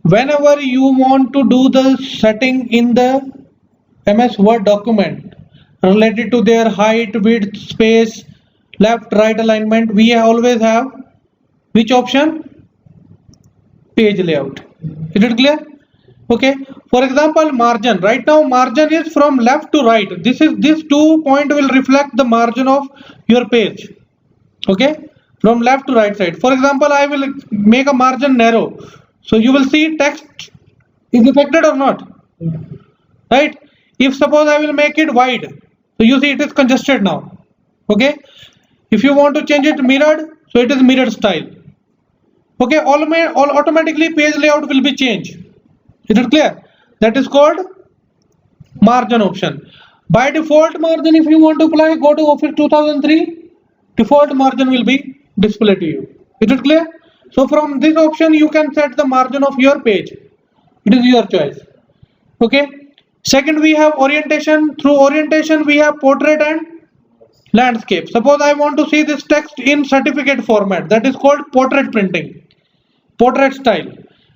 whenever you want to do the setting in the MS Word document related to their height, width, space, left, right alignment, we always have which option? Page layout. Is it clear? Okay. For example, margin. Right now, margin is from left to right. This 2 point will reflect the margin of your page. Okay, from left to right side. For example, I will make a margin narrow, so you will see text is affected or not, right? If suppose I will make it wide, so you see it is congested now. Okay, if you want to change it mirrored, so it is mirrored style. Okay, all automatically page layout will be changed. Is it clear? That is called margin option. By default margin, if you want to apply, go to Office 2003. Default margin will be displayed to you. Is it clear? So from this option you can set the margin of your page. It is your choice. Okay. Second, we have orientation. Through orientation we have portrait and landscape. Suppose I want to see this text in certificate format, that is called portrait printing, portrait style.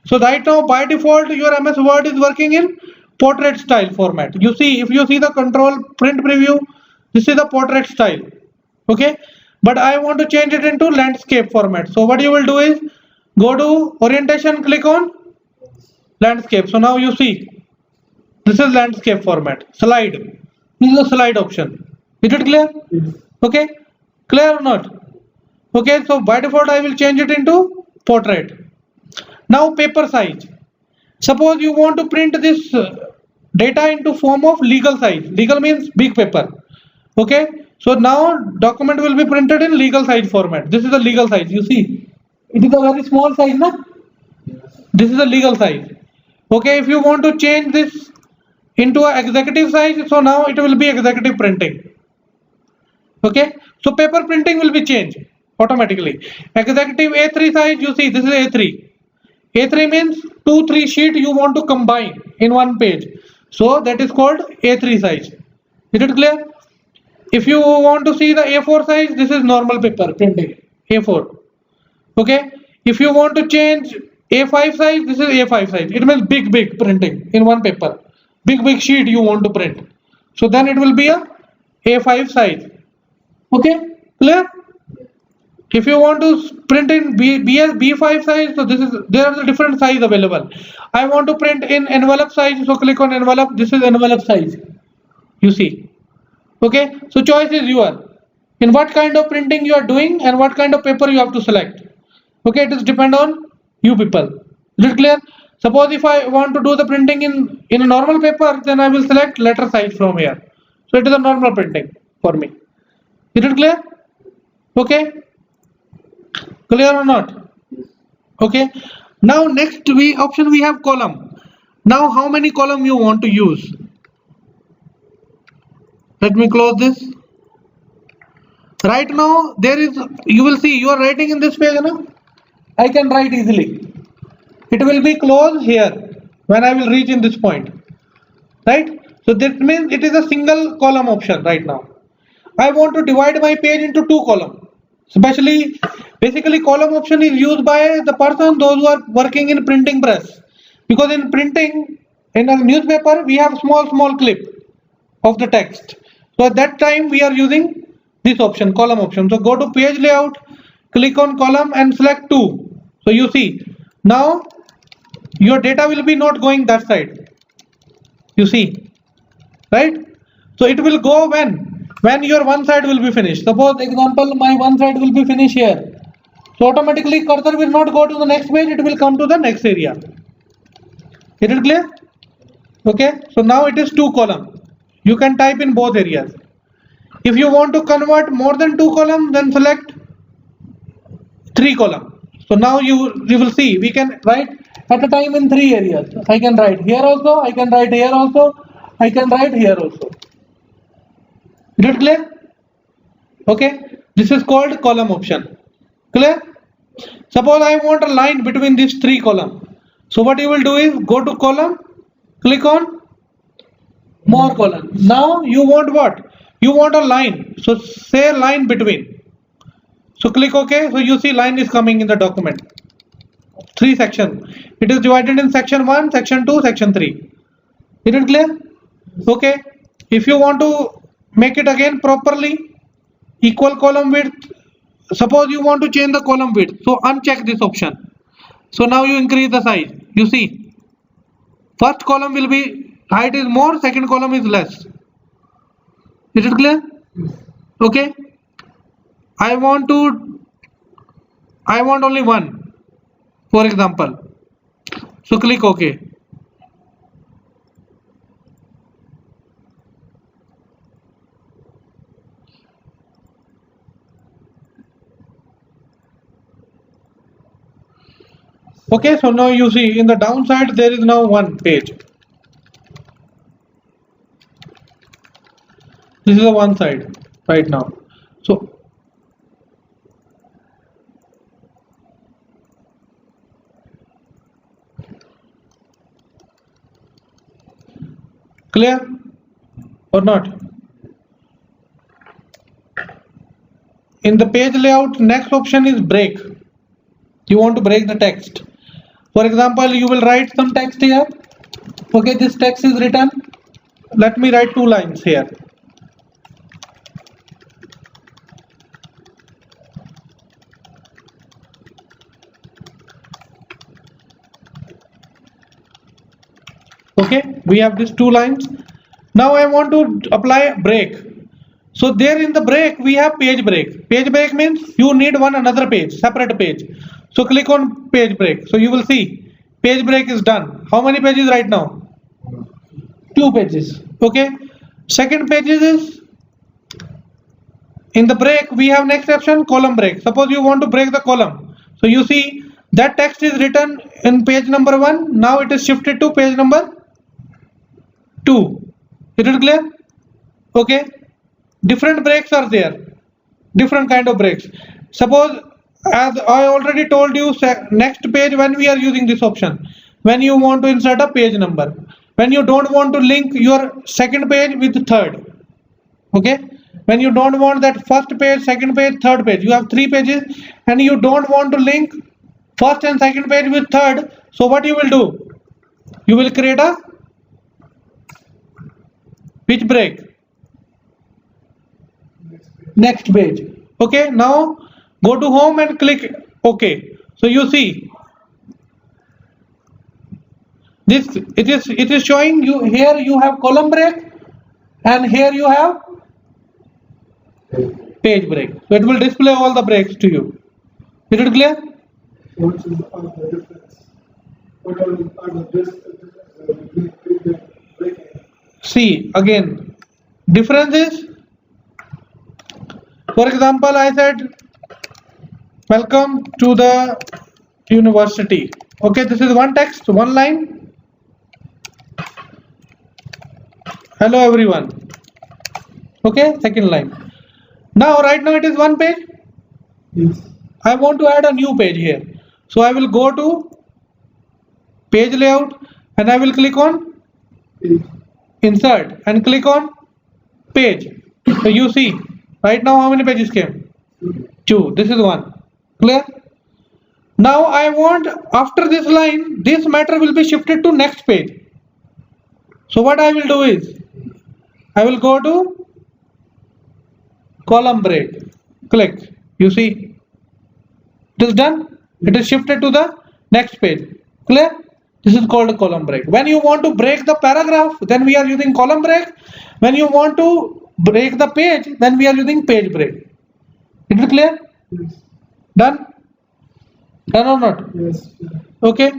So right now by default your MS Word is working in portrait style format. You see, if you see the control print preview, this is the portrait style. Okay, but I want to change it into landscape format. So what you will do is go to orientation, click on landscape. So now you see this is landscape format. Slide, this is the slide option. Is it clear? Okay, clear or not? Okay, so by default I will change it into portrait. Now paper size. Suppose you want to print this data into form of legal size. Legal means big paper. Okay, so now document will be printed in legal size format. This is the legal size. You see, it is a very small size, na? This is a legal size. Okay, if you want to change this into a executive size, so now it will be executive printing. Okay, so paper printing will be changed automatically. Executive A3 size, you see this is A3. A3 means 2-3 sheet you want to combine in one page. So that is called A3 size. Is it clear? If you want to see the A4 size, this is normal paper printing, A4. Okay. If you want to change A5 size, this is A5 size. It means big printing in one paper. Big sheet you want to print. So then it will be a A5 size. Okay. Clear? If you want to print in B5 size, so there are the different size available. I want to print in envelope size, so click on envelope. This is envelope size. You see. Okay, so choice is yours. In what kind of printing you are doing and what kind of paper you have to select. Okay, it is depend on you people. Is it clear? Suppose if I want to do the printing in a normal paper, then I will select letter size from here. So it is a normal printing for me. Is it clear? Okay. Clear or not? Okay. Now next option we have column. Now how many column you want to use? Let me close this. Right now there is, you will see you are writing in this page, no? I can write easily. It will be closed here when I will reach in this point, right? So that means it is a single column option right now. I want to divide my page into 2 columns. Basically column option is used by the person, those who are working in printing press, because in printing in a newspaper we have small clip of the text. So at that time we are using this option, column option. So go to page layout, click on column and select 2. So you see now your data will be not going that side. You see, right? So it will go when your one side will be finished. Suppose example my one side will be finished here. So automatically cursor will not go to the next page, it will come to the next area. Is it clear? Okay, so now it is 2 column. You can type in both areas. If you want to convert more than 2 columns, then select 3 column. So now you will see we can write at a time in 3 areas. I can write here also, I can write here also, I can write here also. Is it clear? Okay, this is called column option. Clear? Suppose I want a line between these 3 columns. So what you will do is go to column, click on more column. Now you want what? You want a line. So say line between. So click OK. So you see line is coming in the document. three section. It is divided in section 1, section 2, section 3. Is it clear? Okay. If you want to make it again properly, equal column width. Suppose you want to change the column width, so uncheck this option. So now you increase the size. You see, first column will be height is more, second column is less. Is it clear? Okay. I want only one, for example. So click OK. Okay, so now you see in the downside there is now one page. This is the one side right now. So clear or not? In the page layout, next option is break. You want to break the text. For example, you will write some text here. Okay, this text is written. Let me write 2 lines here. Okay, we have these 2 lines. Now I want to apply break. So there in the break we have page break. Page break means you need another page, separate page. So click on page break. So you will see page break is done. How many pages right now? 2 pages. Okay. Second page is in the break we have next option, column break. Suppose you want to break the column. So you see that text is written in page number 1. Now it is shifted to page number 2. Is it clear? Okay. Different breaks are there. Different kind of breaks. Suppose, as I already told you, next page when we are using this option, when you want to insert a page number, when you don't want to link your second page with third. Okay. When you don't want that first page, second page, third page, you have 3 pages and you don't want to link first and second page with third. So what you will do? You will create a which break? Next page. Okay, now go to home and click OK. So you see this, it is showing you here you have column break and here you have page break. So it will display all the breaks to you. Is it clear? What is the difference? What are the breaking? See again, difference is, for example, I said welcome to the university. Okay, this is one text, one line. Hello everyone. Okay, second line. Now right now it is one page. Yes. I want to add a new page here. So I will go to page layout and I will click on insert and click on page. So you see right now how many pages came? 2. This is 1. Clear? Now I want, after this line, this matter will be shifted to next page. So what I will do is I will go to column break. Click. You see it is done. It is shifted to the next page. Clear? This is called a column break. When you want to break the paragraph, then we are using column break. When you want to break the page, then we are using page break. Is it clear? Yes. Done? Done or not? Yes. Okay.